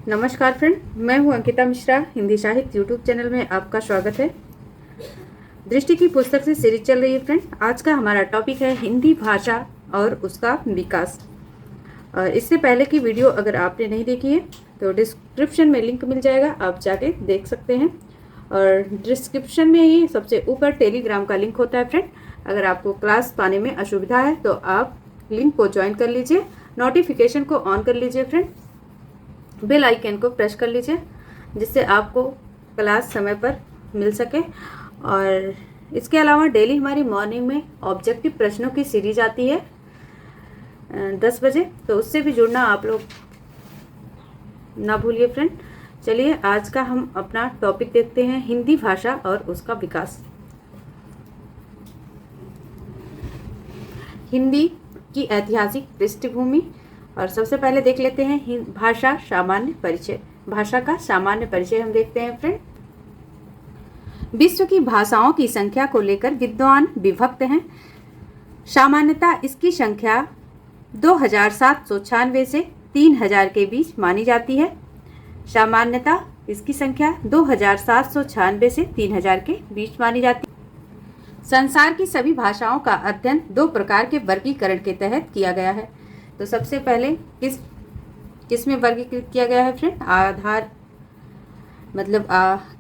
नमस्कार फ्रेंड, मैं हूं अंकिता मिश्रा। हिंदी साहित्य यूट्यूब चैनल में आपका स्वागत है। दृष्टि की पुस्तक से सीरीज चल रही है फ्रेंड। आज का हमारा टॉपिक है हिंदी भाषा और उसका विकास। और इससे पहले की वीडियो अगर आपने नहीं देखी है तो डिस्क्रिप्शन में लिंक मिल जाएगा, आप जाके देख सकते हैं। और डिस्क्रिप्शन में ही सबसे ऊपर टेलीग्राम का लिंक होता है फ्रेंड। अगर आपको क्लास पाने में असुविधा है तो आप लिंक को ज्वाइन कर लीजिए, नोटिफिकेशन को ऑन कर लीजिए फ्रेंड, बेल आइकन को प्रेस कर लीजिए जिससे आपको क्लास समय पर मिल सके। और इसके अलावा डेली हमारी मॉर्निंग में ऑब्जेक्टिव प्रश्नों की सीरीज आती है 10 बजे, तो उससे भी जुड़ना आप लोग ना भूलिए फ्रेंड। चलिए आज का हम अपना टॉपिक देखते हैं, हिंदी भाषा और उसका विकास। हिंदी की ऐतिहासिक पृष्ठभूमि। और सबसे पहले देख लेते हैं भाषा सामान्य परिचय। भाषा का सामान्य परिचय हम देखते हैं फ्रेंड। विश्व की भाषाओं की संख्या को लेकर विद्वान विभक्त हैं। सामान्यतः इसकी संख्या 2796 से 3000 के बीच मानी जाती है। सामान्यतः इसकी संख्या 2796 से 3000 के बीच मानी जाती है। संसार की सभी भाषाओं का अध्ययन 2 प्रकार के वर्गीकरण के तहत किया गया है। तो सबसे पहले किस में वर्गीकृत किया गया है फ्रेंड? आधार मतलब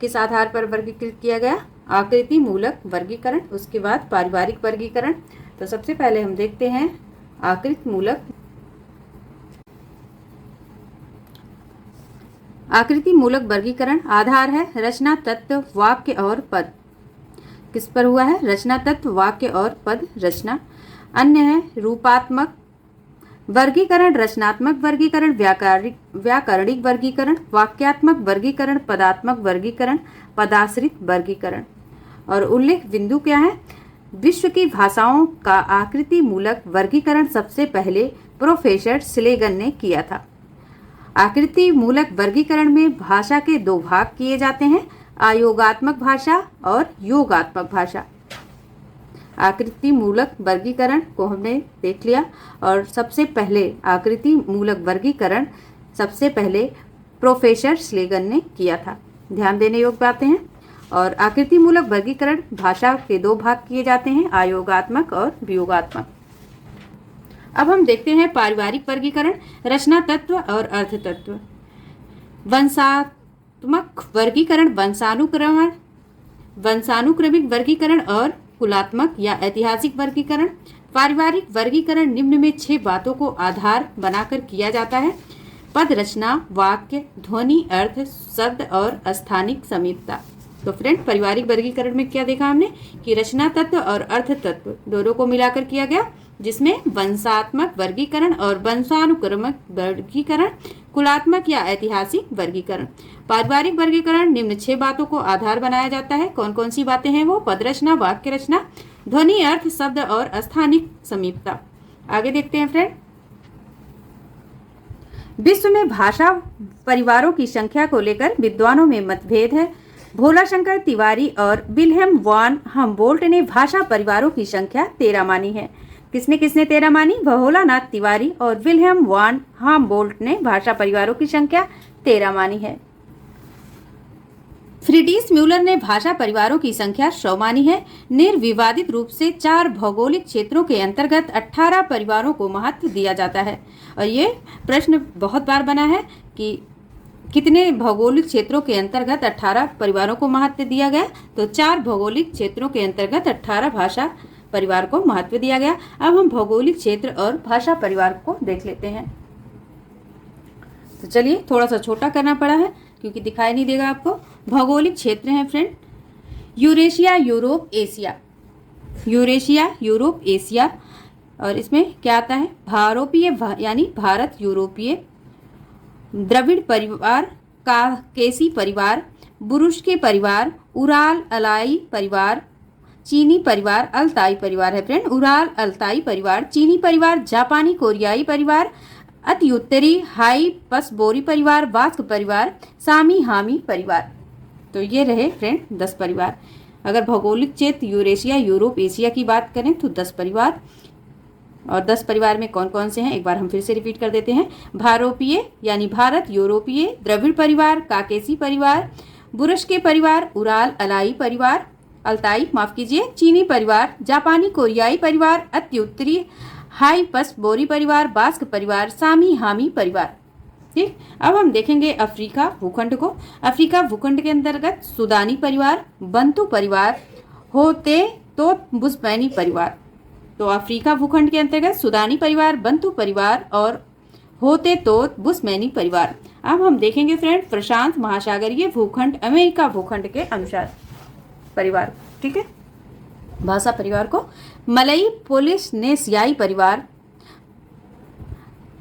किस आधार पर वर्गीकृत किया गया? आकृति मूलक वर्गीकरण, उसके बाद पारिवारिक वर्गीकरण। तो सबसे पहले हम देखते हैं आकृति मूलक वर्गीकरण। आधार है रचना, तत्व, वाक्य और पद। किस पर हुआ है? रचना, तत्व, वाक्य और पद रचना। अन्य है रूपात्मक वर्गीकरण, रचनात्मक वर्गीकरण, व्याकरणिक वर्गीकरण, वाक्यात्मक वर्गीकरण, पदात्मक वर्गीकरण, पदाश्रित वर्गीकरण। और उल्लेख बिंदु क्या है? विश्व की भाषाओं का आकृति मूलक वर्गीकरण सबसे पहले प्रोफेसर स्लेगन ने किया था। आकृति मूलक वर्गीकरण में भाषा के 2 भाग किए जाते हैं, आयोगात्मक भाषा और योगात्मक भाषा। आकृति मूलक वर्गीकरण को हमने देख लिया। और सबसे पहले आकृति मूलक वर्गीकरण सबसे पहले प्रोफेसर स्लेगन ने किया था। ध्यान देने योग्य बातें हैं। और आकृति मूलक वर्गीकरण भाषा के 2 भाग किए जाते हैं, आयोगात्मक और वियोगात्मक। अब हम देखते हैं पारिवारिक वर्गीकरण, रचना, तत्व और अर्थ तत्व। वंशात्मक वर्गीकरण, वंशानुक्रमिक वर्गीकरण और कुलात्मक या ऐतिहासिक वर्गीकरण। पारिवारिक वर्गीकरण निम्न में 6 बातों को आधार बनाकर किया जाता है: पद रचना, वाक्य, ध्वनि, अर्थ, शब्द और स्थानिक समीपता। तो फ्रेंड, पारिवारिक वर्गीकरण में क्या देखा हमने कि रचना तत्व और अर्थ तत्व दोनों को मिलाकर किया गया, जिसमें वंशात्मक वर्गीकरण और वंशानुक्रमिक वर्गीकरण, कुलात्मक या ऐतिहासिक वर्गीकरण। पारिवारिक वर्गीकरण निम्न 6 बातों को आधार बनाया जाता है। कौन कौन सी बातें हैं वो? पद रचना, वाक्य रचना, ध्वनि, अर्थ, शब्द और स्थानिक समीपता। आगे देखते हैं फ्रेंड। विश्व में भाषा परिवारों की संख्या को लेकर विद्वानों में मतभेद है। भोलाशंकर तिवारी और विल्हेम वान हमबोल्ट ने भाषा परिवारों की संख्या 13 मानी है। किसने 13 मानी? भोलानाथ तिवारी और विल्हेम वान हमबोल्ट ने भाषा परिवारों की संख्या 13 मानी है। फ्रीडिस म्यूलर ने भाषा परिवारों की संख्या 100 मानी है। निर्विवादित रूप से 4 भौगोलिक क्षेत्रों के अंतर्गत 18 परिवारों को महत्व दिया जाता है। और ये प्रश्न बहुत बार बना है कि कितने भौगोलिक क्षेत्रों के अंतर्गत 18 परिवारों को महत्व दिया गया? तो 4 भौगोलिक क्षेत्रों के अंतर्गत 18 भाषा परिवार को महत्व दिया गया। अब हम भौगोलिक क्षेत्र और भाषा परिवार को देख लेते हैं। तो चलिए, थोड़ा सा छोटा करना पड़ा है क्योंकि दिखाई नहीं देगा आपको। भौगोलिक क्षेत्र हैं friend, Eurasia, Europe, Asia. Eurasia, Europe, Asia. और इसमें क्या आता है? भारोपीय यानी भारत, यूरोपीय, द्रविड़ परिवार, काकेसी परिवार, बुरुश के परिवार, उराल अलाई परिवार, चीनी परिवार, अल्ताई परिवार है फ्रेंड। उराल अल्ताई परिवार, चीनी परिवार, जापानी कोरियाई परिवार, अति उत्तरी हाई पसबोरी परिवार, बास्क परिवार, सामी हामी परिवार। तो ये रहे फ्रेंड 10 परिवार। अगर भौगोलिक क्षेत्र यूरेशिया, यूरोप, एशिया की बात करें तो 10 परिवार। और 10 परिवार में कौन कौन से हैं एक बार हम फिर से रिपीट कर देते हैं। भारोपीय यानी भारत यूरोपीय, द्रविड़ परिवार, काकेसी परिवार, बुरश के परिवार, उराल अलाई परिवार, अल्ताई माफ कीजिए, चीनी परिवार, जापानी कोरियाई परिवार, अति उत्तरी हाइपस बोरी परिवार, बास्क परिवार, सामी हामी परिवार। ठीक, अब हम देखेंगे अफ्रीका भूखंड को। अफ्रीका भूखंड के अंतर्गत सुदानी परिवार, बंतु परिवार, होते तो बुस्मैनी परिवार। तो अफ्रीका भूखंड के अंतर्गत सुदानी परिवार, बंतु परिवार और होते तो बुस्मैनी परिवार। अब हम देखेंगे फ्रेंड प्रशांत महासागरीय भूखंड, अमेरिका भूखंड के अनुसार परिवार। ठीक है, भाषा परिवार को मलई पोलिनेशियाई परिवार,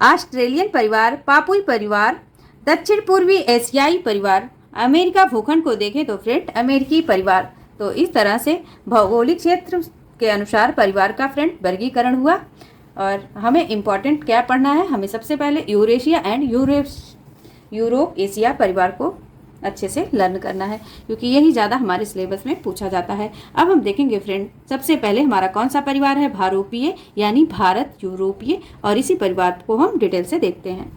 ऑस्ट्रेलियन परिवार, पापुई परिवार, दक्षिण पूर्वी एशियाई परिवार। अमेरिका भूखंड को देखें तो फ्रेंड अमेरिकी परिवार। तो इस तरह से भौगोलिक क्षेत्र के अनुसार परिवार का फ्रेंड वर्गीकरण हुआ। और हमें इम्पॉर्टेंट क्या पढ़ना है, हमें सबसे पहले यूरेशिया एंड यूरोप एशिया परिवार को अच्छे से लर्न करना है, क्योंकि यही ज़्यादा हमारे सिलेबस में पूछा जाता है। अब हम देखेंगे फ्रेंड सबसे पहले हमारा कौन सा परिवार है, भारोपीय यानी भारत यूरोपीय, और इसी परिवार को हम डिटेल से देखते हैं।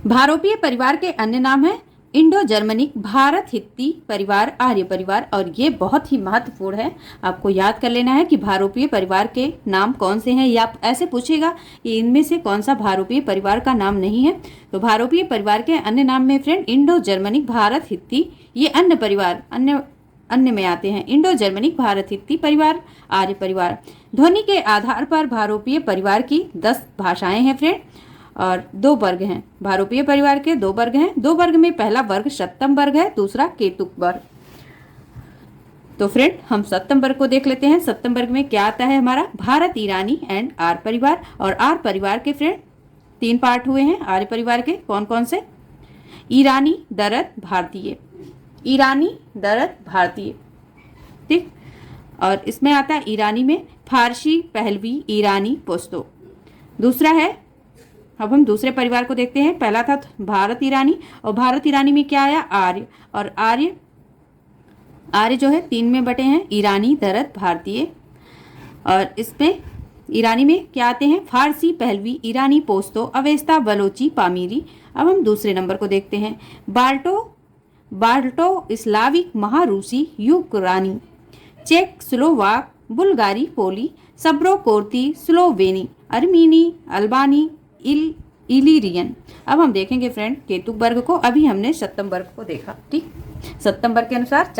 भारोपीय परिवार के अन्य नाम है इंडो जर्मनिक, भारत हित्ती परिवार, आर्य परिवार। और ये बहुत ही महत्वपूर्ण है, आपको याद कर लेना है कि भारोपीय परिवार के नाम कौन से हैं, या ऐसे पूछेगा कि इनमें से कौन सा भारोपीय परिवार का नाम नहीं है। तो भारोपीय परिवार के अन्य नाम में फ्रेंड इंडो जर्मनिक, भारत हित्ती, ये अन्य परिवार अन्य में आते हैं। इंडो जर्मनिक, भारत हित्ती परिवार, आर्य परिवार। ध्वनि के आधार पर भारोपीय परिवार की 10 भाषाएं हैं फ्रेंड, और 2 वर्ग हैं। भारोपीय परिवार के 2 वर्ग हैं। 2 वर्ग में पहला वर्ग सप्तम वर्ग है, दूसरा केतुक वर्ग। तो फ्रेंड हम सप्तम वर्ग को देख लेते हैं। सप्तम वर्ग में क्या आता है हमारा, भारत ईरानी एंड आर परिवार। और आर परिवार के फ्रेंड 3 पार्ट हुए हैं आर्य परिवार के, कौन कौन से, ईरानी, दरद, भारतीय। ईरानी, दरद, भारतीय। ठीक, और इसमें आता है ईरानी में फारसी, पहलवी, ईरानी, पोस्तो। दूसरा है, अब हम दूसरे परिवार को देखते हैं। पहला था भारत ईरानी, और भारत ईरानी में क्या आया, आर्य। और आर्य जो है 3 में बटे हैं, ईरानी, दरद, भारतीय। और इसमें ईरानी में क्या आते हैं, फारसी, पहलवी, ईरानी, पोस्तो, अवेस्ता, बलोची, पामीरी। अब हम दूसरे नंबर को देखते हैं। बाल्टो इस्लाविक, महारूसी, यूक्रानी, चेक, स्लोवाक, बुल्गारी, पोली, सब्रो कोर्ती, स्लोवेनी, अर्मीनी, अल्बानी, इलीरियन। अब हम देखेंगे फ्रेंड केतुक वर्ग को। अभी हमने सप्तम वर्ग को देखा। ठीक, सप्तम वर्ग के अनुसार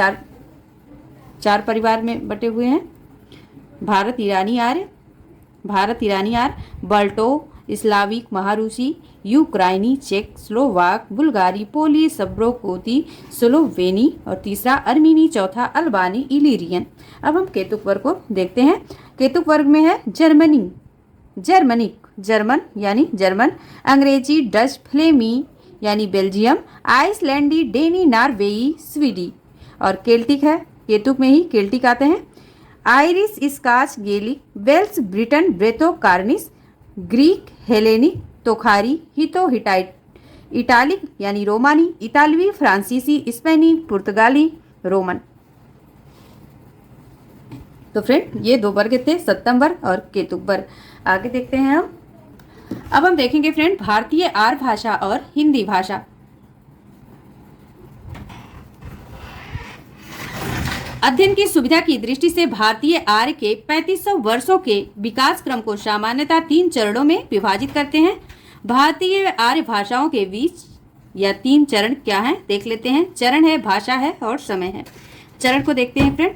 चार परिवार में बटे हुए हैं। भारत ईरानी आर्य, बाल्टो इस्लाविक, महारूसी, यूक्राइनी, चेक, स्लोवाक, बुल्गारी, पोली, सब्रोकोती, स्लोवेनी, और तीसरा अर्मीनी, चौथा अल्बानी, इलीरियन। अब हम केतुक वर्ग को देखते हैं। केतुक वर्ग में है जर्मनिक, जर्मन यानी जर्मन, अंग्रेजी, डच, फ्लेमी यानी बेल्जियम, आइसलैंडी, डेनी, नॉर्वेई, स्वीडी। और केल्टिक है, केतुक में ही केल्टिक आते हैं। Irish, Scotch, Gaelic, Wales, Briton, ब्रेतो, कार्निस, ग्रीक, हेलेनिक, तोखारी, हितो हिटाइट, इटालिक यानी रोमानी, इतालवी, फ्रांसीसी, स्पेनी, पुर्तगाली, रोमन। तो फ्रेंड ये 2 वर्ग थे, सप्तम वर्ग और केतुक वर्ग। आगे देखते हैं हम। अब हम देखेंगे फ्रेंड भारतीय आर्य भाषा और हिंदी भाषा। अध्ययन की सुविधा की दृष्टि से भारतीय आर्य के 3500 वर्षों के विकास क्रम को सामान्यतः 3 चरणों में विभाजित करते हैं। भारतीय आर्य भाषाओं के बीच या 3 चरण क्या हैं देख लेते हैं। चरण है, भाषा है और समय है। चरण को देखते हैं फ्रेंड।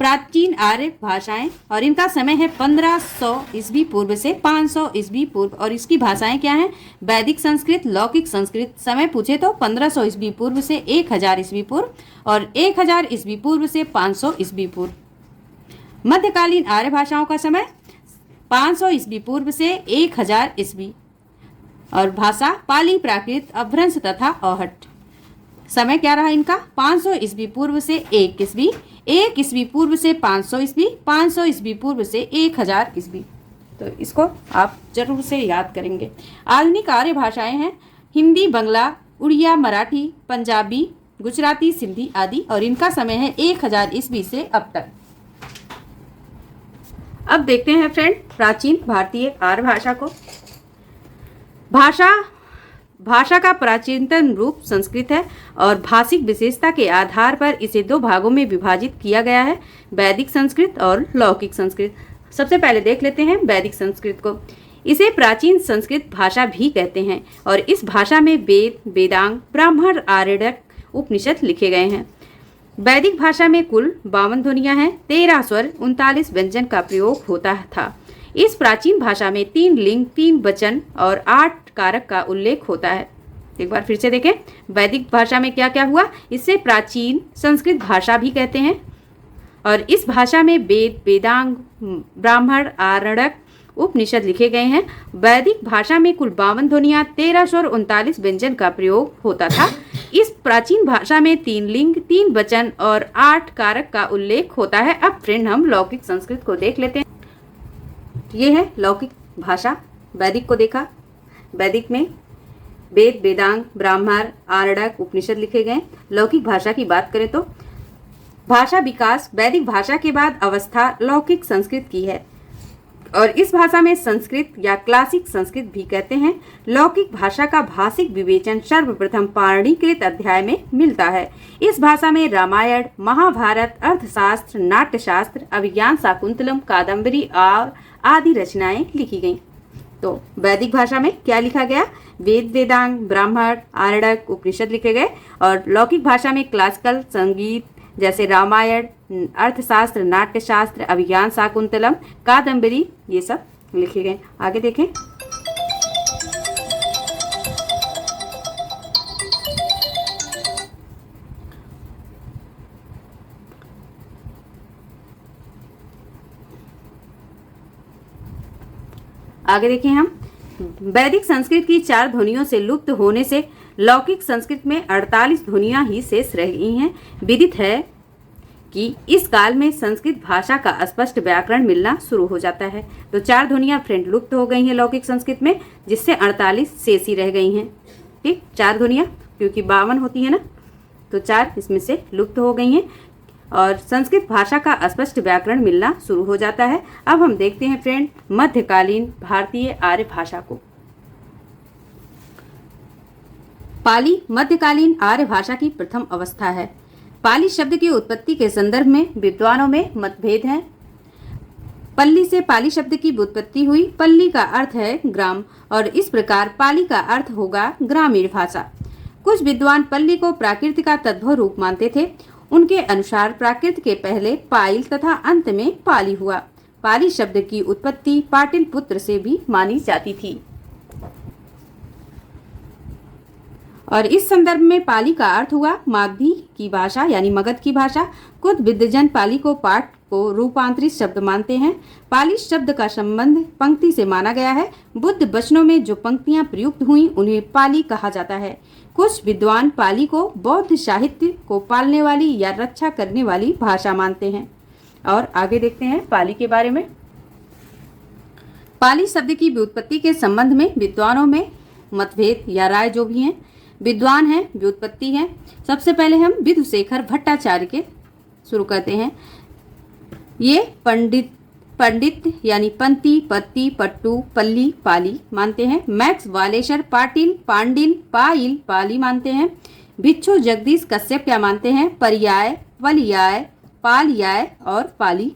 प्राचीन आर्य भाषाएं, और इनका समय है 1500 ईस्वी पूर्व से 500 ईस्वी पूर्व। और इसकी भाषाएं क्या हैं, वैदिक संस्कृत, लौकिक संस्कृत। समय पूछे तो 1500 ईस्वी पूर्व से 1000 ईस्वी पूर्व, और 1000 ईस्वी पूर्व से 500 ईस्वी पूर्व। मध्यकालीन आर्य भाषाओं का समय 500 ईस्वी पूर्व से 1000 ईस्वी। और भाषा पाली, प्राकृत, अपभ्रंश तथा आहट। समय क्या रहा इनका, 500 ईस्वी पूर्व से 1 ईस्वी, 1 ईस्वी पूर्व से 500 ईस्वी, 500 ईस्वी पूर्व से 1000 ईस्वी। तो इसको आप जरूर से याद करेंगे। आधुनिक आर्य भाषाएं हैं हिंदी, बंगला, उड़िया, मराठी, पंजाबी, गुजराती, सिंधी आदि। और इनका समय है 1000 ईस्वी से अब तक। अब देखते हैं फ्रेंड प्राचीन भारतीय आर्य भाषा को। भाषा का प्राचीनतम रूप संस्कृत है और भाषिक विशेषता के आधार पर इसे दो भागों में विभाजित किया गया है, वैदिक संस्कृत और लौकिक संस्कृत। सबसे पहले देख लेते हैं वैदिक संस्कृत को। इसे प्राचीन संस्कृत भाषा भी कहते हैं और इस भाषा में वेद, वेदांग, ब्राह्मण, आर्यक, उपनिषद लिखे गए हैं। वैदिक भाषा में कुल 52 ध्वनियां हैं, 13 स्वर, 39 व्यंजन का प्रयोग होता था। इस प्राचीन भाषा में 3 लिंग, 3 वचन और 8 कारक का उल्लेख होता है। एक बार फिर से देखें, वैदिक भाषा में क्या क्या हुआ। इससे प्राचीन संस्कृत भाषा भी कहते हैं और इस भाषा में वेद, वेदांग, ब्राह्मण, आरण्यक, उपनिषद लिखे गए हैं। वैदिक भाषा में कुल 52 ध्वनियां, 13 स्वर, 39 व्यंजन का प्रयोग होता था। इस प्राचीन भाषा में 3 लिंग, 3 वचन और 8 कारक का उल्लेख होता है। अब फ्रेंड हम लौकिक संस्कृत को देख लेते हैं। ये है लौकिक भाषा। वैदिक को देखा, वैदिक में वेद, वेदांग, ब्राह्मण, आरण्यक, उपनिषद लिखे गए। लौकिक भाषा की बात करें तो भाषा विकास वैदिक भाषा के बाद अवस्था लौकिक संस्कृत की है और इस भाषा में संस्कृत या क्लासिक संस्कृत भी कहते हैं। लौकिक भाषा का भाषिक विवेचन सर्वप्रथम पाणिनिकृत अध्याय में मिलता है। इस भाषा में रामायण, महाभारत, अर्थशास्त्र, नाट्यशास्त्र, अभिज्ञान शाकुंतलम, कादम्बरी और आदि रचनाएं लिखी गईं। तो वैदिक भाषा में क्या लिखा गया, वेद, वेदांग, ब्राह्मण, आरण्यक, उपनिषद लिखे गए और लौकिक भाषा में क्लासिकल संगीत जैसे रामायण, अर्थशास्त्र, नाट्यशास्त्र, अभिज्ञान शाकुंतलम, कादम्बरी ये सब लिखे गए। आगे देखें। आगे देखें हम वैदिक संस्कृत की 4 ध्वनियों से लुप्त होने से लौकिक संस्कृत में 48 ध्वनियां ही शेष रह गई हैं। विदित है कि इस काल में संस्कृत भाषा का स्पष्ट व्याकरण मिलना शुरू हो जाता है। तो 4 ध्वनियां फ्रेंड लुप्त हो गई हैं लौकिक संस्कृत में, जिससे 48 शेष ही रह गई हैं। ठीक, 4 ध्वनियां क्योंकि 52 होती है ना, तो 4 इसमें से लुप्त हो गई हैं और संस्कृत भाषा का स्पष्ट व्याकरण मिलना शुरू हो जाता है। अब हम देखते हैं फ्रेंड मध्यकालीन भारतीय आर्य भाषा को। पाली मध्यकालीन आर्य भाषा की प्रथम अवस्था है। पाली शब्द की उत्पत्ति के संदर्भ में विद्वानों में मतभेद हैं। पल्ली से पाली शब्द की उत्पत्ति हुई। पल्ली का अर्थ है ग्राम और इस प्रकार पाली का अर्थ होगा ग्रामीण भाषा। कुछ विद्वान पल्ली को प्राकृत का तद्भव रूप मानते थे। उनके अनुसार प्राकृत के पहले पाइल तथा अंत में पाली हुआ। पाली शब्द की उत्पत्ति पाटिल पुत्र से भी मानी जाती थी और इस संदर्भ में पाली का अर्थ हुआ मागधी की भाषा यानी मगध की भाषा। कुछ विद्वजन पाली को पाठ को रूपांतरित शब्द मानते हैं। पाली शब्द का संबंध पंक्ति से माना गया है। बुद्ध वचनों में जो पंक्तियां प्रयुक्त हुई उन्हें पाली कहा जाता है। कुछ विद्वान पाली को बौद्ध साहित्य को पालने वाली या रक्षा करने वाली भाषा मानते हैं। और आगे देखते हैं पाली के बारे में। पाली शब्द की व्युत्पत्ति के संबंध में विद्वानों में मतभेद या राय जो भी हैं, विद्वान हैं, व्युत्पत्ति है। सबसे पहले हम विधुशेखर भट्टाचार्य के शुरू करते हैं। ये पंडित यानी पंती, पत्ती, पट्टू, पल्ली, पाली मानते हैं। मैक्स वालेश्वर पाटिल, पांडिल, पाइल, पाली मानते हैं। भिक्षु जगदीश कश्यप क्या मानते हैं, पर्याय, वलियाय, पालियाय और पाली।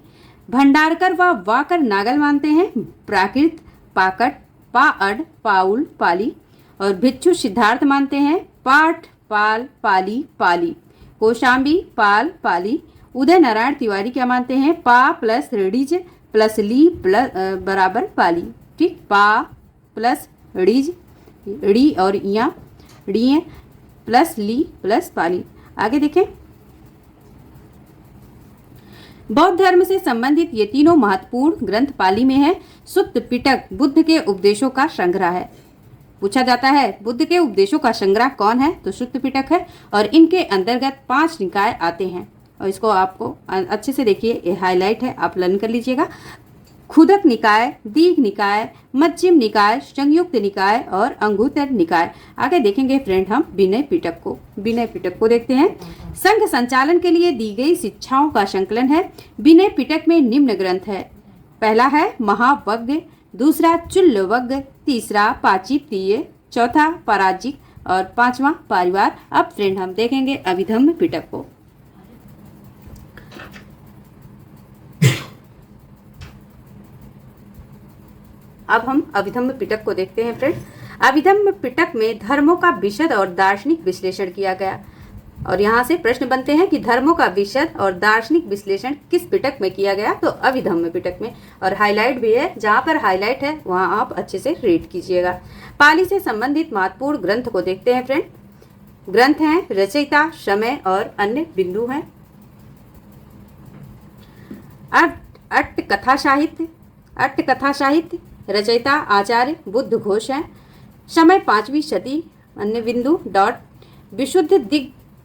भंडारकर व वाकर नागल मानते हैं प्राकृत, पाकट, पाअड, पाउल, पाली। और भिक्षु सिद्धार्थ मानते हैं पाठ, पाल, पाली, पाली। कोशाम्बी, पाल, पाली। उदय नारायण तिवारी क्या मानते हैं, पा प्लस ऋडिज प्लस ली प्लस बराबर पाली। ठीक, पा प्लस ऋडिज, ड़ी और इया, ड़ी प्लस ली प्लस पाली। आगे देखें। बौद्ध धर्म से संबंधित ये तीनों महत्वपूर्ण ग्रंथ पाली में है। सुत्त पिटक बुद्ध के उपदेशों का संग्रह है। पूछा जाता है बुद्ध के उपदेशों का संग्रह कौन है, तो सुत्त पिटक है और इनके अंतर्गत 5 निकाय आते हैं और इसको आपको अच्छे से देखिए, ये हाईलाइट है, आप लर्न कर लीजिएगा। खुदक निकाय, दीघ निकाय, मध्यम निकाय, संयुक्त निकाय और अंगुत्तर निकाय। आगे देखेंगे फ्रेंड हम विनय पिटक को। विनय पिटक को देखते हैं। संघ संचालन के लिए दी गई शिक्षाओं का संकलन है। विनय पिटक में निम्न ग्रंथ है। पहला है महावग्ग, दूसरा चुल्लवग्ग, तीसरा पाचितीय, चौथा पराजिक और पांचवा परिवार। अब फ्रेंड हम देखेंगे अभिधम्म पिटक को। अब हम अभिधम्म पिटक को देखते हैं फ्रेंड। अभिधम्म पिटक में धर्मों का विशद और दार्शनिक विश्लेषण किया गया और यहाँ से प्रश्न बनते हैं कि धर्मों का विशद और दार्शनिक विश्लेषण किस पिटक में किया गया, तो अभिधम्म पिटक में। और हाईलाइट भी है, जहाँ पर हाईलाइट है वहाँ आप अच्छे से रीड कीजिएगा। पाली से संबंधित महत्वपूर्ण ग्रंथ को देखते हैं फ्रेंड। ग्रंथ हैं रचयिता, समय और अन्य बिंदु हैं। अट्ट कथा साहित्य, रचयिता आचार्य बुद्ध घोष हैं। समय 5वीं शती, अन्य बिंदु डॉट। विशुद्ध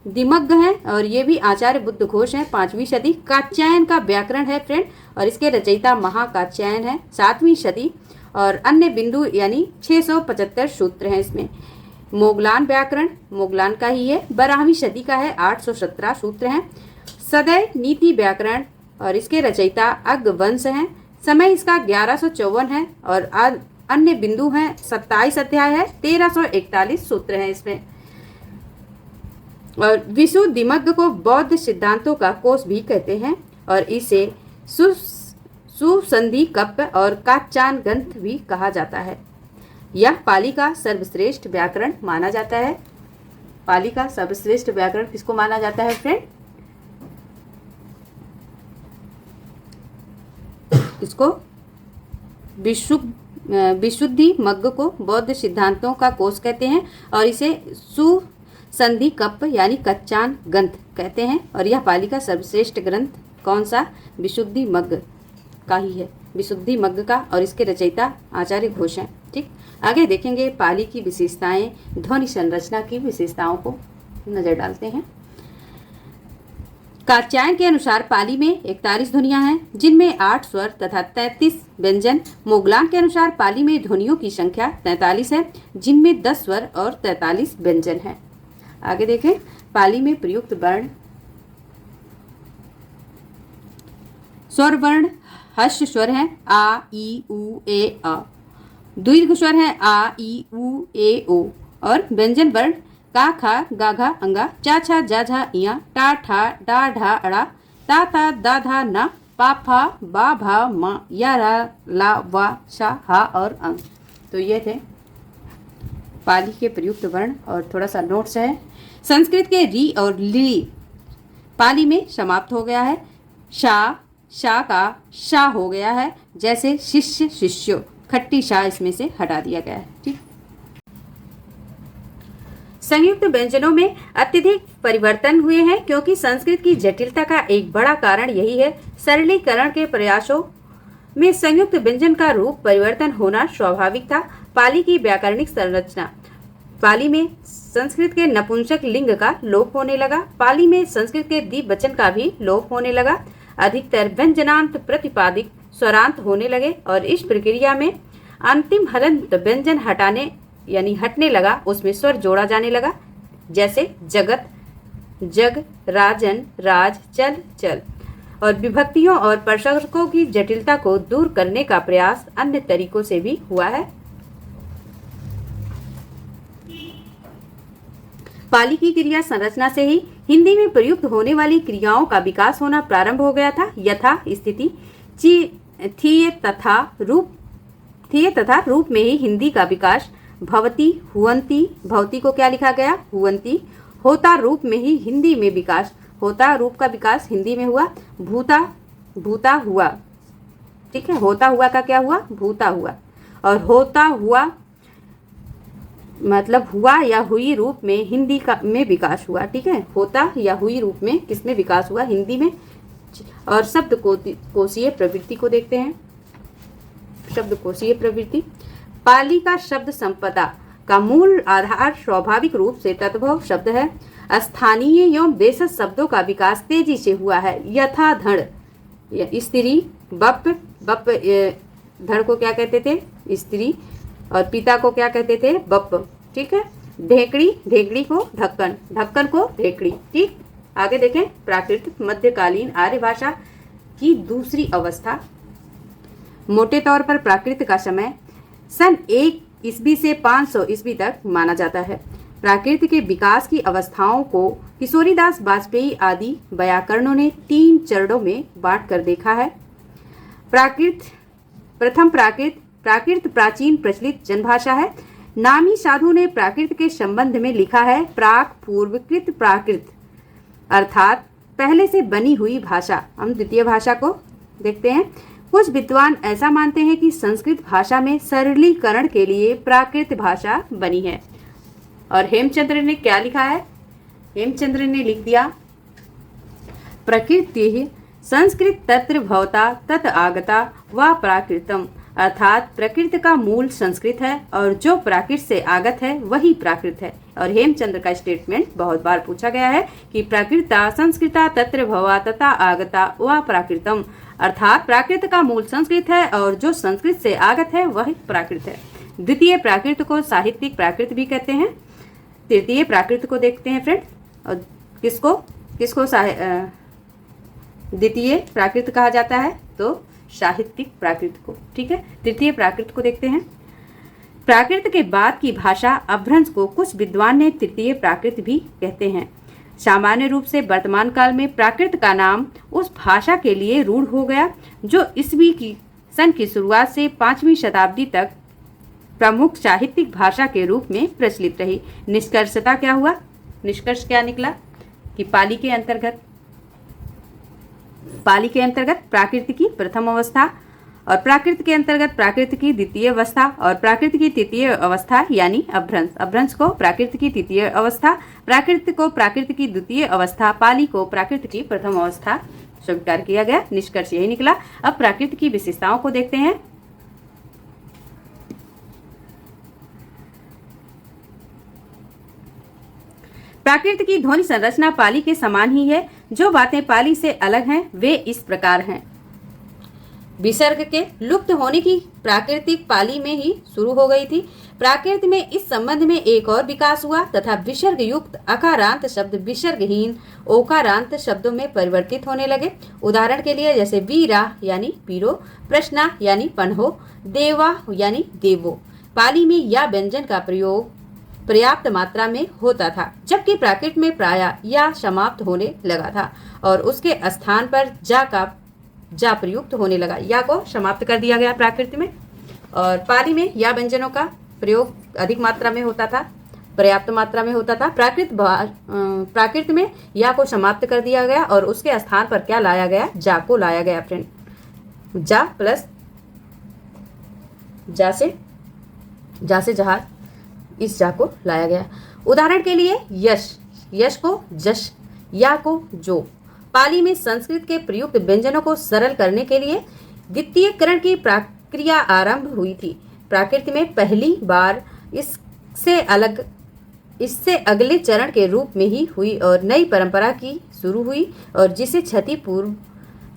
दिमग्ग है और ये भी आचार्य बुद्ध घोष हैं, 5वीं शती। कात्यायन का व्याकरण है फ्रेंड और इसके रचयिता महाकात्यायन है, 7वीं शती। और अन्य बिंदु यानी 675 सूत्र हैं इसमें। मोगलान व्याकरण मोगलान का ही है, 12वीं शती का है, 817 सूत्र हैं। सदैव नीति व्याकरण और इसके रचयिता अग्गवंश हैं। समय इसका 1154 है और अन्य बिंदु हैं 27 अध्याय है, 1341 सूत्र हैं इसमें। और विशुद्धिमग्ग को बौद्ध सिद्धांतों का कोश भी कहते हैं और इसे सुसंधि कप्प और काचान ग्रंथ भी कहा जाता है। यह पाली का सर्वश्रेष्ठ व्याकरण माना जाता है। पाली का सर्वश्रेष्ठ व्याकरण किसको माना जाता है फ्रेंड? इसको विशुद्धि मग्ग को बौद्ध सिद्धांतों का कोश कहते हैं और इसे सुसंधि कप्प यानी कच्चान ग्रंथ कहते हैं। और यह पाली का सर्वश्रेष्ठ ग्रंथ कौन सा? विशुद्धि मग्ग का ही है, विशुद्धि मग्ग का, और इसके रचयिता आचार्य घोष हैं। ठीक, आगे देखेंगे पाली की विशेषताएं, ध्वनि संरचना की विशेषताओं को नजर डालते हैं। कात्यायन के अनुसार पाली में 41 ध्वनियां हैं जिनमें 8 स्वर तथा 33 व्यंजन। मोगलान के अनुसार पाली में ध्वनियों की संख्या 43 है जिनमें 10 स्वर और 43 व्यंजन हैं। आगे देखें पाली में प्रयुक्त वर्ण। स्वर वर्ण हर्ष स्वर हैं आ ई उ ए अ। दीर्घ स्वर हैं आ ई उ ए ओ। और व्यंजन वर्ण का खा गा घा अंगा, चा छा जा झा इया, टा ठा डा ढा अड़ा, ता ता दा धा ना, पा फा बा भा मा, या रा ला वा शा हा और अंग। तो ये थे पाली के प्रयुक्त वर्ण। और थोड़ा सा नोट्स है। संस्कृत के री और ली पाली में समाप्त हो गया है। शा का शा हो गया है, जैसे शिष्य शिष्यो, खट्टी शा इसमें से हटा दिया गया है। ठीक, संयुक्त व्यंजनों में अत्यधिक परिवर्तन हुए हैं क्योंकि संस्कृत की जटिलता का एक बड़ा कारण यही है। सरलीकरण के प्रयासों में संयुक्त व्यंजन का रूप परिवर्तन होना स्वाभाविक था। पाली की व्याकरणिक संरचना। पाली में संस्कृत के नपुंसक लिंग का लोप होने लगा। पाली में संस्कृत के द्विवचन का भी लोप होने लगा। अधिकतर व्यंजनांत प्रतिपादिक स्वरांत होने लगे और इस प्रक्रिया में अंतिम हलंत व्यंजन हटने लगा, उसमें स्वर जोड़ा जाने लगा, जैसे जगत, जग, राजन, राज, चल, चल। और विभक्तियों और प्रसर्गों की जटिलता को दूर करने का प्रयास अन्य तरीकों से भी हुआ है। पाली की क्रिया संरचना से ही हिंदी में प्रयुक्त होने वाली क्रियाओं का विकास होना प्रारंभ हो गया था। यथा स्थिति थी तथा रूप में ही हिंदी का विकास। भवती, हुअंती, भवती को क्या लिखा गया? हुअंती। होता रूप में ही हिंदी में विकास। होता रूप का विकास हिंदी में हुआ। भूता हुआ। ठीक है, होता हुआ का क्या हुआ? भूता हुआ। और होता हुआ मतलब हुआ या हुई रूप में हिंदी का में विकास हुआ। ठीक है, होता या हुई रूप में किसमें विकास हुआ? हिंदी में। और शब्द कोशीय प्रवृत्ति को देखते हैं। शब्द कोशीय प्रवृत्ति। पाली का शब्द संपदा का मूल आधार स्वाभाविक रूप से तद्भव शब्द है। स्थानीय एवं देशज शब्दों का विकास तेजी से हुआ है। यथा धड़, स्त्री, बप, धड़ को क्या कहते थे? स्त्री। और पिता को क्या कहते थे? बप। ठीक है, ढेकड़ी, ढेकड़ी को ढक्कन, ढक्कन को ढेकड़ी। ठीक, आगे देखें प्राकृतिक मध्यकालीन आर्य भाषा की दूसरी अवस्था। मोटे तौर पर प्राकृत का समय सन 1 ईस्वी से 500 ईस्वी तक माना जाता है। प्राकृत के विकास की अवस्थाओं को किशोरीदास वाजपेयी आदि व्याकरणों ने 3 चरणों में बांट कर देखा है। प्रथम प्राकृत प्राचीन प्रचलित जनभाषा है। नामी साधु ने प्राकृत के संबंध में लिखा है प्राक पूर्वकृत प्राकृत, अर्थात पहले से बनी हुई भाषा। हम द्वितीय भाषा को देखते हैं। कुछ विद्वान ऐसा मानते हैं कि संस्कृत भाषा में सरलीकरण के लिए प्राकृत भाषा बनी है। और हेमचंद्र ने क्या लिखा है? हेमचंद्र ने लिख दिया प्रकृति संस्कृत तत्र भवता तत आगता व प्राकृतम, अर्थात प्रकृत का मूल संस्कृत है और जो प्राकृत से आगत है वही प्राकृत है। और हेमचंद्र का स्टेटमेंट बहुत बार पूछा गया है कि प्राकृता संस्कृता तत्र भवा तथा आगता व प्राकृतम, अर्थात प्राकृत का मूल संस्कृत है और जो संस्कृत से आगत है वही प्राकृत है। द्वितीय प्राकृत को साहित्यिक प्राकृत भी कहते हैं। तृतीय प्राकृत को देखते हैं फ्रेंड्स। और किसको द्वितीय प्राकृत कहा जाता है? तो साहित्यिक प्राकृत को। ठीक है, तृतीय प्राकृत को देखते हैं। प्राकृत के बाद की भाषा अपभ्रंश को कुछ विद्वान ने तृतीय प्राकृत भी कहते हैं। सामान्य रूप से वर्तमान काल में प्राकृत का नाम उस भाषा के लिए रूढ़ हो गया जो ईस्वी की सन की शुरुआत से 5वीं शताब्दी तक प्रमुख साहित्यिक भाषा के रूप में प्रचलित रही। निष्कर्षता क्या हुआ? निष्कर्ष क्या निकला कि पाली के अंतर्गत प्राकृत की प्रथम अवस्था और प्राकृत के अंतर्गत प्राकृत की द्वितीय अवस्था और प्राकृत की तृतीय अवस्था यानी अपभ्रंश को प्राकृत की तृतीय अवस्था, प्राकृत को प्राकृत की द्वितीय अवस्था, पाली को प्राकृत की प्रथम अवस्था स्वीकार किया गया। निष्कर्ष यही निकला। अब प्राकृत की विशेषताओं को देखते हैं। प्राकृत की ध्वनि संरचना पाली के समान ही है। जो बातें पाली से अलग हैं वे इस प्रकार हैं। विसर्ग के लुप्त होने की प्राकृतिक पाली में ही शुरू हो गई थी। प्राकृत में इस संबंध में एक और विकास हुआ तथा विसर्ग युक्त अकारांत शब्द विसर्गहीन ओकारांत शब्दों में परिवर्तित होने लगे। उदाहरण के लिए जैसे वीरा यानी पीरो, प्रश्ना यानी पन्हो, देवा यानी देवो। पाली में या व्यंजन का प्रयोग पर्याप्त मात्रा में होता था, जबकि प्राकृत में प्रायः या समाप्त होने लगा था और उसके स्थान पर जा प्रयुक्त होने लगा। या को समाप्त कर दिया गया प्राकृत में। और पाली में या व्यंजनों का प्रयोग अधिक मात्रा में होता था, पर्याप्त मात्रा में होता था। प्राकृत में या को समाप्त कर दिया गया और उसके स्थान पर क्या लाया गया? जा को लाया गया फ्रेंड। जा प्लस जा से जहाज, इस जा को लाया गया। उदाहरण के लिए यश को जश, या को जो। पाली में संस्कृत के प्रयुक्त व्यंजनों को सरल करने के लिए द्वितीयकरण की प्रक्रिया आरंभ हुई थी। प्राकृत में पहली बार इससे अगले चरण के रूप में ही हुई और नई परंपरा की शुरू हुई और जिसे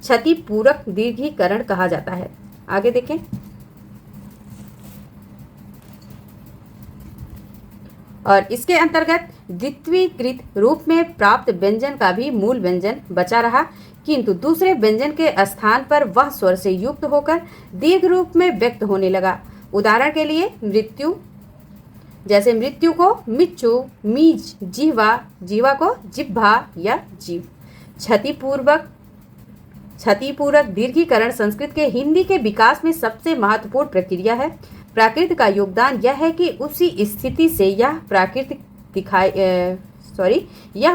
क्षतिपूरक दीर्घीकरण कहा जाता है। आगे देखें। और इसके अंतर्गत द्वितीयकृत रूप में प्राप्त व्यंजन का भी मूल व्यंजन बचा रहा, किंतु दूसरे व्यंजन के स्थान पर वह स्वर से युक्त होकर दीर्घ रूप में व्यक्त होने लगा। उदाहरण के लिए मृत्यु, जैसे मृत्यु को मिच्चु, मीज, जीवा को जिह्वा या जीव। क्षतिपूरक दीर्घीकरण संस्कृत के हिंदी के विकास में सबसे महत्वपूर्ण प्रक्रिया है। प्राकृत का योगदान यह है कि उसी स्थिति से यह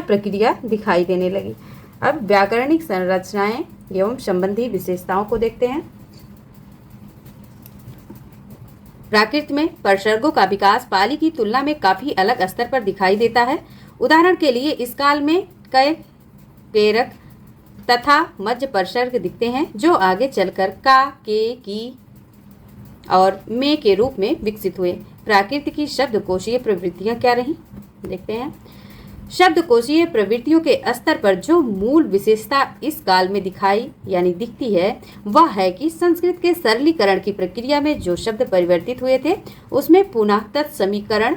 प्रक्रिया दिखाई देने लगी। अब व्याकरणिक संरचनाएं एवं संबंधी विशेषताओं को देखते हैं। प्राकृत में परसर्गों का विकास पाली की तुलना में काफी अलग स्तर पर दिखाई देता है। उदाहरण के लिए इस काल में कय, केरक तथा मध्य परसर्ग दिखते हैं जो आगे चलकर का, के, की और में के रूप में विकसित हुए। प्राकृत की शब्दकोशीय प्रवृत्तियां क्या रही देखते हैं। शब्दकोशीय प्रवृत्तियों के स्तर पर जो मूल विशेषता इस काल में दिखती है वह है कि संस्कृत के सरलीकरण की प्रक्रिया में जो शब्द परिवर्तित हुए थे उसमें पुनः तत्समीकरण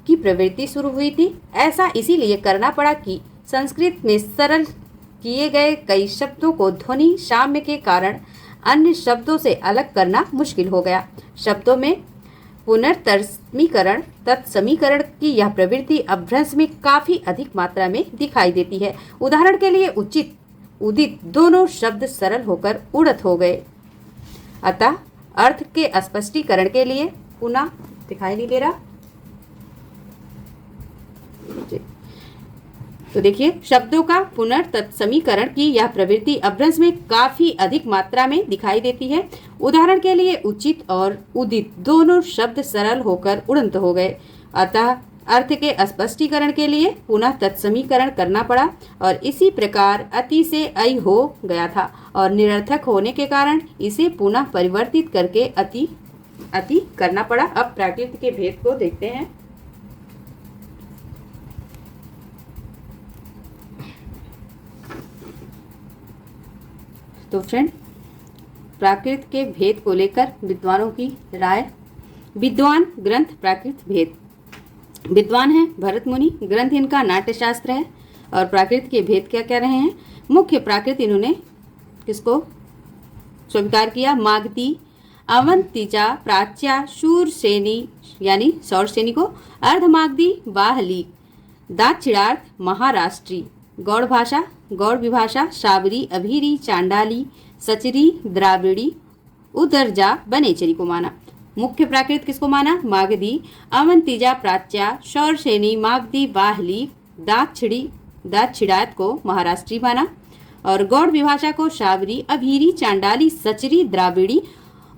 की प्रवृत्ति शुरू हुई थी। ऐसा इसीलिए करना पड़ा कि संस्कृत में सरल किए गए कई शब्दों को ध्वनि साम्य के कारण अन्य शब्दों से अलग करना मुश्किल हो गया। शब्दों में पुनर्तर्समीकरण तत्समीकरण की यह प्रवृत्ति अपभ्रंश में काफी अधिक मात्रा में दिखाई देती है। उदाहरण के लिए उचित, उदित दोनों शब्द सरल होकर उड़त हो गए। अतः अर्थ के स्पष्टीकरण के लिए पुनः दिखाई नहीं दे रहा, तो देखिए, शब्दों का पुनर्तत्समीकरण की यह प्रवृत्ति अपभ्रंश में काफी अधिक मात्रा में दिखाई देती है। उदाहरण के लिए उचित और उदित दोनों शब्द सरल होकर उड़ंत हो गए। अतः अर्थ के स्पष्टीकरण के लिए पुनः तत्समीकरण करना पड़ा और इसी प्रकार अति से अय हो गया था और निरर्थक होने के कारण इसे पुनः परिवर्तित करके अति करना पड़ा। अब प्राकृत के भेद को देखते हैं। तो फ्रेंड, प्राकृत के भेद को लेकर विद्वानों की राय। विद्वान ग्रंथ प्राकृत भेद। विद्वान है भरत मुनि, ग्रंथ इनका नाट्यशास्त्र है और प्राकृत के भेद क्या कह रहे हैं। मुख्य प्राकृत इन्होंने किसको स्वीकार किया? मागधी, अवंतिजा, प्राच्या, शूरसेनी यानी सौरसेनी को, अर्धमागधी, वाहली, दाक्षिणार्थ, महाराष्ट्री, गौड़ भाषा, गौड़ विभाषा, शाबरी, अभीरी, चांडाली, सचरी, द्राविड़ी, उदरजा, बनेचरी को माना। मुख्य प्राकृत किसको माना? मागधी, अवंतिजा, प्राच्या, सौरसेनी, मागधी, वाहली, दाक्षिणार्थ को महाराष्ट्री माना और गौड़ विभाषा को शाबरी, अभीरी, चांडाली, सचरी, द्राविड़ी,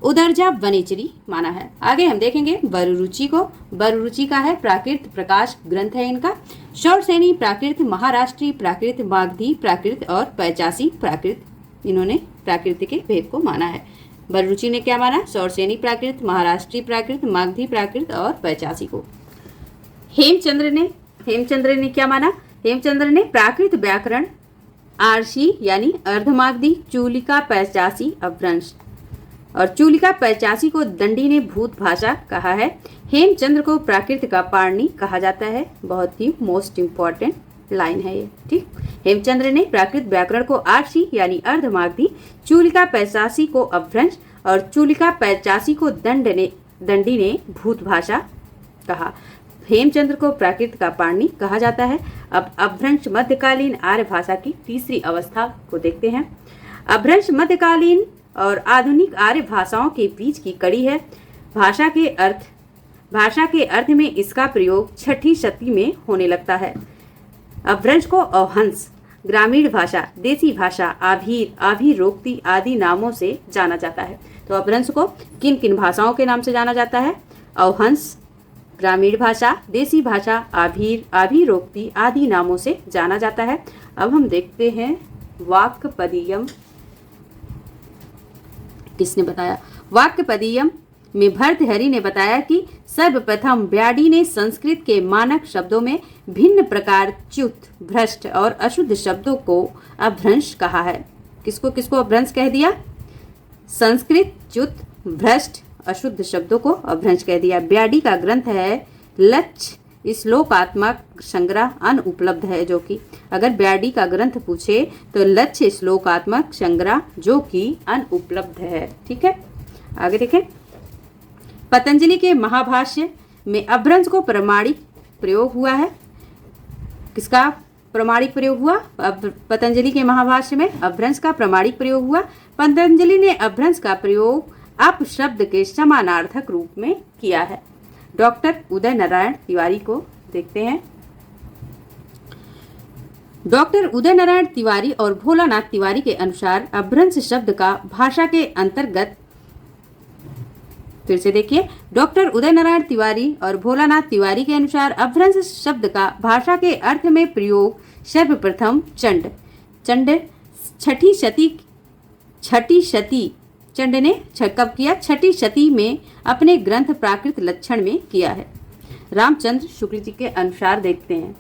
उदरजा, वनेचरी माना है। आगे हम देखेंगे बरुरुचि को। बरुरुचि का है प्राकृत प्रकाश ग्रंथ है इनका। सौरसेनी प्राकृत, महाराष्ट्री प्राकृत, मागधी प्राकृत और पैचासी प्राकृत इन्होंने प्राकृत के भेद को माना है। बरुरुचि ने क्या माना? सौरसेनी प्राकृत, महाराष्ट्री प्राकृत, मागधी प्राकृत और पैचासी को। हेमचंद्र ने क्या माना? हेमचंद्र ने प्राकृत व्याकरण, आरसी यानी अर्धमागधी, चूलिका पैचासी अपभ्रंश और चूलिका पैचासी को दंडी ने भूत भाषा कहा है। हेमचंद्र को प्राकृत का पाणिनि कहा जाता है। बहुत ही मोस्ट इम्पॉर्टेंट लाइन है ये, ठीक। हेमचंद्र ने प्राकृत व्याकरण को आरसी यानी अर्धमागधी, चूलिका पैचासी को अपभ्रंश और चूलिका पैचासी को दंडी ने भूत भाषा कहा। हेमचंद्र को प्राकृत का पाणिनि कहा जाता है। अब अपभ्रंश मध्यकालीन आर्य भाषा की तीसरी अवस्था को देखते हैं। अपभ्रंश मध्यकालीन और आधुनिक आर्य भाषाओं के बीच की कड़ी है। भाषा के अर्थ में इसका प्रयोग छठी शती में होने लगता है। अपभ्रंश को अवहंस, ग्रामीण भाषा, देसी भाषा, आभीरोक्ति आदि नामों से जाना जाता है। तो अपभ्रंश को किन किन भाषाओं के नाम से जाना जाता है? अवहंस, ग्रामीण भाषा, देसी भाषा, आभीरोक्ति आदि नामों से जाना जाता है। अब हम देखते हैं वाक्पदीयम किसने बताया? वाक्पदीयम में भर्तृहरि ने बताया कि सर्वप्रथम ब्याडी ने संस्कृत के मानक शब्दों में भिन्न प्रकार च्युत, भ्रष्ट और अशुद्ध शब्दों को अपभ्रंश कहा है। किसको किसको अपभ्रंश कह दिया? संस्कृत च्युत, भ्रष्ट, अशुद्ध शब्दों को अपभ्रंश कह दिया। ब्याडी का ग्रंथ है लक्ष्य श्लोकात्मक संग्रह अनुपलब्ध है, जो कि अगर ब्याडी का ग्रंथ पूछे तो लक्ष्य श्लोकात्मक संग्रह जो कि अनुपलब्ध है। ठीक है, आगे देखें। पतंजलि के महाभाष्य में अपभ्रंश को प्रमाणिक प्रयोग हुआ है। किसका प्रमाणिक प्रयोग हुआ? पतंजलि के महाभाष्य में अपभ्रंश का प्रमाणिक प्रयोग हुआ। पतंजलि ने अपभ्रंश का प्रयोग अप शब्द के समानार्थक रूप में किया है। डॉक्टर उदय नारायण तिवारी को देखते हैं। डॉक्टर उदय नारायण तिवारी और भोलानाथ तिवारी के अनुसार अपभ्रंश शब्द का भाषा के अंतर्गत, फिर से देखिए, डॉक्टर उदय नारायण तिवारी और भोलानाथ तिवारी के अनुसार अपभ्रंश शब्द का भाषा के अर्थ में प्रयोग सर्वप्रथम चंड छठी शती चंड ने कब किया? छठी शती में अपने ग्रंथ प्राकृत लक्षण में किया है। रामचंद्र शुक्ल जी के अनुसार देखते हैं।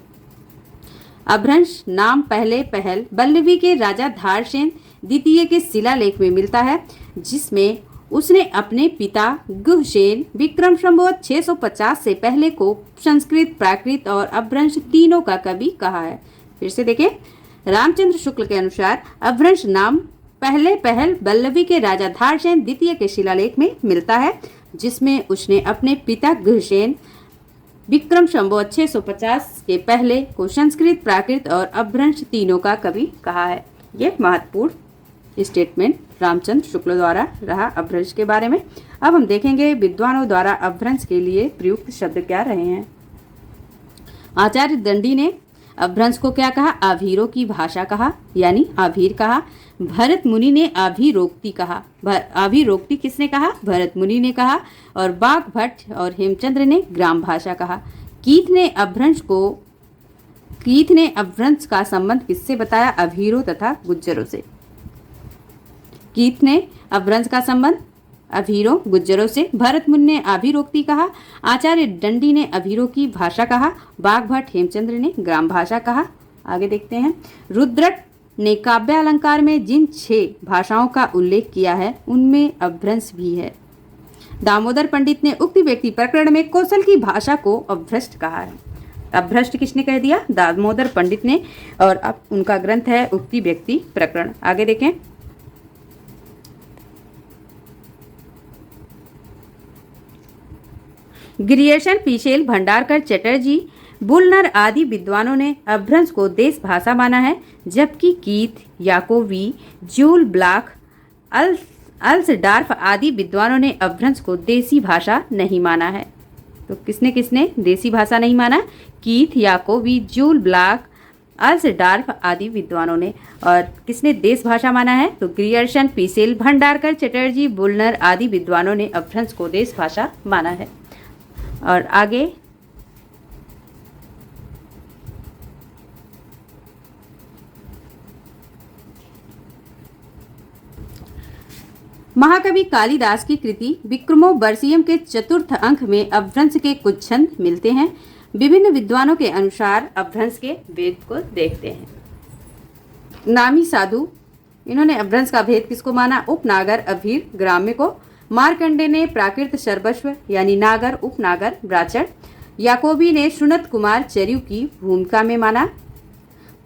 अपभ्रंश नाम पहल बल्लवी के राजा धारसेन द्वितीय के शिलालेख में मिलता है, जिसमें उसने अपने पिता गुहसेन विक्रम संवत 650 से पहले को संस्कृत, प्राकृत और अपभ्रंश तीनों का कवि कहा है। फिर से देखें, रामचंद्र शुक्ल के अनुसार अपभ्रंश नाम पहले पहल वल्लभी के राजा धारसेन द्वितीय के शिलालेख में मिलता है, जिसमें उसने अपने पिता गृहसेन विक्रम संवत 650 के पहले को संस्कृत, प्राकृत और अपभ्रंश तीनों का कवि कहा है। ये महत्वपूर्ण स्टेटमेंट रामचंद्र शुक्ल द्वारा रहा अपभ्रंश के बारे में। अब हम देखेंगे विद्वानों द्वारा अपभ्रंश के लिए प्रयुक्त शब्द क्या रहे हैं। आचार्य दंडी ने अपभ्रंश को क्या कहा? आभीरों की भाषा कहा, यानी आभीर कहा। भरत मुनि ने आभीरोक्ति कहा। आभीरोक्ति किसने कहा? भरत मुनि ने कहा। और बाघ भट्ट और हेमचंद्र ने ग्राम भाषा कहा। कीथ ने अपभ्रंश का संबंध किससे बताया? अभीरों तथा गुज्जरों से। कीथ ने अपभ्रंश का संबंध अभीरों गुज्जरों से। भरत मुनि ने आभीरोक्ति कहा। आचार्य दंडी ने अभीरों की भाषा कहा। बाघ भट्ट हेमचंद्र ने ग्राम भाषा कहा। आगे देखते हैं। रुद्रट ने काव्य अलंकार में जिन 6 भाषाओं का उल्लेख किया है उनमें अपभ्रंश भी है। दामोदर पंडित ने उक्ति व्यक्ति प्रकरण में कौशल की भाषा को अपभ्रष्ट कहा है। अपभ्रष्ट किसने कह दिया? दामोदर पंडित ने। और अब उनका ग्रंथ है उक्ति व्यक्ति प्रकरण। आगे देखें। ग्रियर्सन, पीसेल, भंडारकर, चटर्जी, बुलनर आदि विद्वानों ने अपभ्रंश को देश भाषा माना है, जबकि कीथ, याकोवी, जूल ब्लाक, अल्सडार्फ आदि विद्वानों ने अपभ्रंश को देसी भाषा नहीं माना है। तो किसने किसने देसी भाषा नहीं माना? कीथ, याकोवी, जूल ब्लाक, अल्सडार्फ आदि विद्वानों ने। और किसने देश भाषा माना है? तो ग्रियर्सन, पीसेल, भंडारकर, चटर्जी, बुलनर आदि विद्वानों ने अपभ्रंश को देश भाषा माना है। और आगे महाकवि कालिदास की कृति विक्रमोर्वशीयम के चतुर्थ अंक में अपभ्रंश के कुछ छंद मिलते हैं। विभिन्न विद्वानों के अनुसार अपभ्रंश के भेद को देखते हैं। नामी साधु, इन्होंने अपभ्रंश का भेद किसको माना? उपनागर, अभीर, ग्राम्य को। मार्कंडे ने प्राकृत सर्वस्व यानी नागर, उपनागर, ब्राचर। याकोबी ने सुनत कुमार चरयू की भूमिका में माना।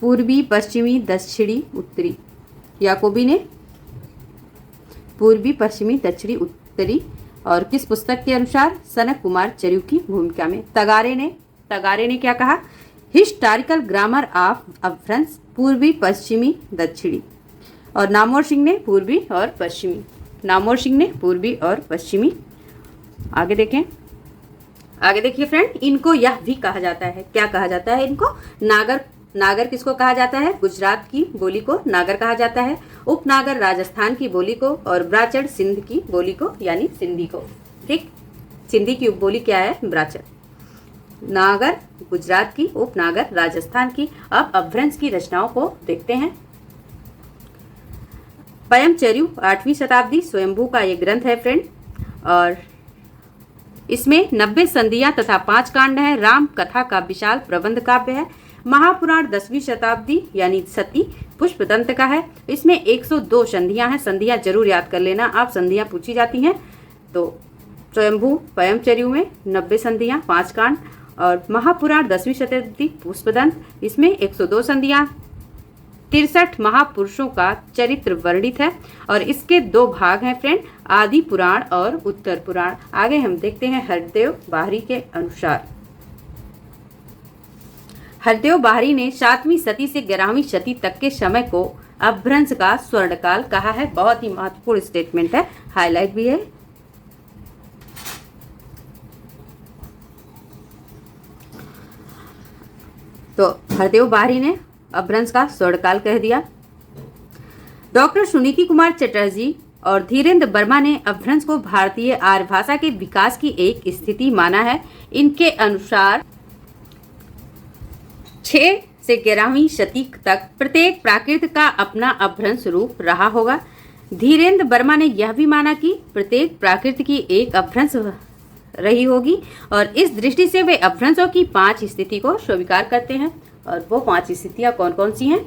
पूर्वी, पश्चिमी, दक्षिणी, उत्तरी। याकोबी ने पूर्वी, पश्चिमी, दक्षिणी, उत्तरी। और किस पुस्तक के अनुसार? सनक कुमार चरयू की भूमिका में। तगारे ने क्या कहा? हिस्टोरिकल ग्रामर ऑफ अपभ्रंश, पूर्वी, पश्चिमी, दक्षिणी। और नामवर सिंह ने पूर्वी और पश्चिमी। पूर्वी और पश्चिमी। आगे देखें। आगे देखिए फ्रेंड, इनको यह भी कहा जाता है। क्या कहा जाता है इनको? नागर किसको कहा जाता है? गुजरात की बोली को नागर कहा जाता है। उपनागर राजस्थान की बोली को। और ब्राचर सिंध की बोली को यानी सिंधी को। ठीक, सिंधी की बोली क्या है? ब्राचर। नागर गुजरात की, उपनागर राजस्थान की। अब अपभ्रंश की रचनाओं को देखते हैं। पयमचर्यु 8वीं शताब्दी स्वयंभू का ये ग्रंथ है फ्रेंड। और इसमें 90 संधियां तथा 5 कांड हैं। राम कथा का विशाल प्रबंध काव्य है। महापुराण 10वीं शताब्दी यानी सती पुष्पदंत का है। इसमें 102 संधियां हैं। संधियां जरूर याद कर लेना, आप संधियां पूछी जाती हैं। तो स्वयंभू पयमचर्यु में 90 संधियां, 5 कांड। और महापुराण 10वीं शताब्दी पुष्पदंत, इसमें 102 संधियां, 63 महापुरुषों का चरित्र वर्णित है। और इसके 2 भाग हैं फ्रेंड, आदि पुराण और उत्तर पुराण। आगे हम देखते हैं हरदेव बाहरी के अनुसार। हरदेव बाहरी ने 7वीं सदी से 11वीं सदी तक के समय को अपभ्रंश का स्वर्णकाल कहा है। बहुत ही महत्वपूर्ण स्टेटमेंट है, हाईलाइट भी है। तो हरदेव बाहरी ने अपभ्रंश का स्वर्णकाल कह दिया। डॉक्टर सुनीति कुमार चटर्जी और धीरेन्द्र वर्मा ने अपभ्रंश को भारतीय आर्य भाषा के विकास की एक स्थिति माना है। इनके अनुसार 6 से 11वीं सदी तक प्रत्येक प्राकृत का अपना अपभ्रंश रूप रहा होगा। धीरेन्द्र वर्मा ने यह भी माना कि प्रत्येक प्राकृत की एक अपभ्रंश रही होगी। और इस दृष्टि से वे अपभ्रंशों की 5 स्थिति को स्वीकार करते हैं। और वो 5 स्थितियां कौन कौन सी हैं?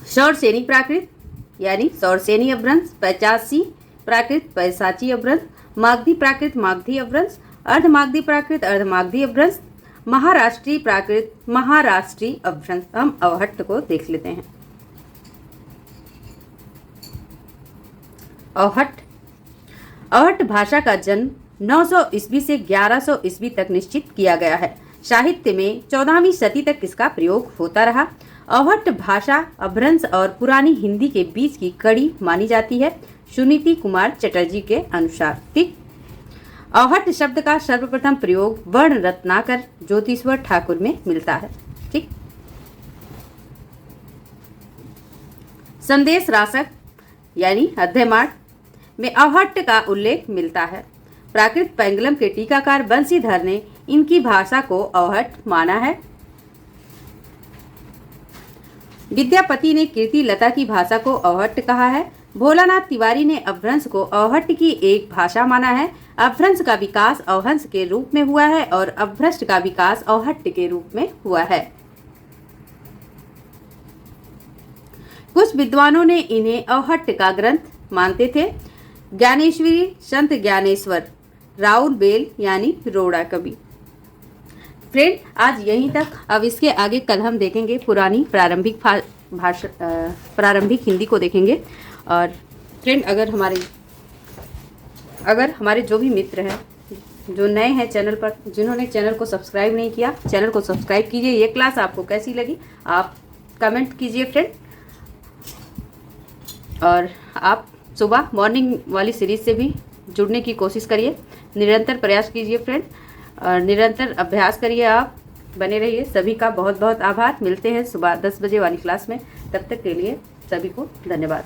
सौरसेनी प्राकृत यानी सौरसेनी अपभ्रंश, पैचासी प्राकृत, पैशाची अपभ्रंश, मागधी प्राकृत, मागधी अपभ्रंश, अर्धमागधी प्राकृत, अर्धमागधी अपभ्रंश, महाराष्ट्रीय प्राकृत, महाराष्ट्रीय अपभ्रंश। हम अवहट्ट को देख लेते हैं। अवहट्ट। अवहट्ट भाषा का जन्म 900 ईस्वी से 1100 ईस्वी तक निश्चित किया गया है। साहित्य में 14वीं सदी तक इसका प्रयोग होता रहा। अवहट्ट भाषा अपभ्रंश और पुरानी हिंदी के बीच की कड़ी मानी जाती है, सुनीति कुमार चटर्जी के अनुसार। ठीक, अवहट्ट शब्द का सर्वप्रथम प्रयोग वर्ण रत्नाकर ज्योतिश्वर ठाकुर में मिलता है। ठीक, संदेश रासक यानी अध्ययमाठ में अवहट्ट का उल्लेख मिलता है। प्राकृत पेंगलम के टीकाकार बंशीधर ने इनकी भाषा को अवहट्ट माना है। विद्यापति ने कीर्ति लता की भाषा को अवहट्ट कहा है। भोलानाथ तिवारी ने अपभ्रंश को अवहट्ट की एक भाषा माना है। अपभ्रंश का विकास अवहंस के रूप में हुआ है और अपभ्रष्ट का विकास अवहट्ट के रूप में हुआ है। कुछ विद्वानों ने इन्हें अवहट्ट का ग्रंथ मानते थे। ज्ञानेश्वरी संत ज्ञानेश्वर, राउल बेल यानी रोड़ा कवि। फ्रेंड, आज यहीं तक। अब इसके आगे कल हम देखेंगे पुरानी प्रारंभिक हिंदी को देखेंगे। और फ्रेंड, अगर हमारे जो भी मित्र हैं जो नए हैं चैनल पर, जिन्होंने चैनल को सब्सक्राइब नहीं किया, चैनल को सब्सक्राइब कीजिए। ये क्लास आपको कैसी लगी आप कमेंट कीजिए फ्रेंड। और आप सुबह मॉर्निंग वाली सीरीज से भी जुड़ने की कोशिश करिए। निरंतर प्रयास कीजिए फ्रेंड, और निरंतर अभ्यास करिए। आप बने रहिए। सभी का बहुत बहुत आभार। मिलते हैं सुबह 10 बजे वाली क्लास में। तब तक के लिए सभी को धन्यवाद।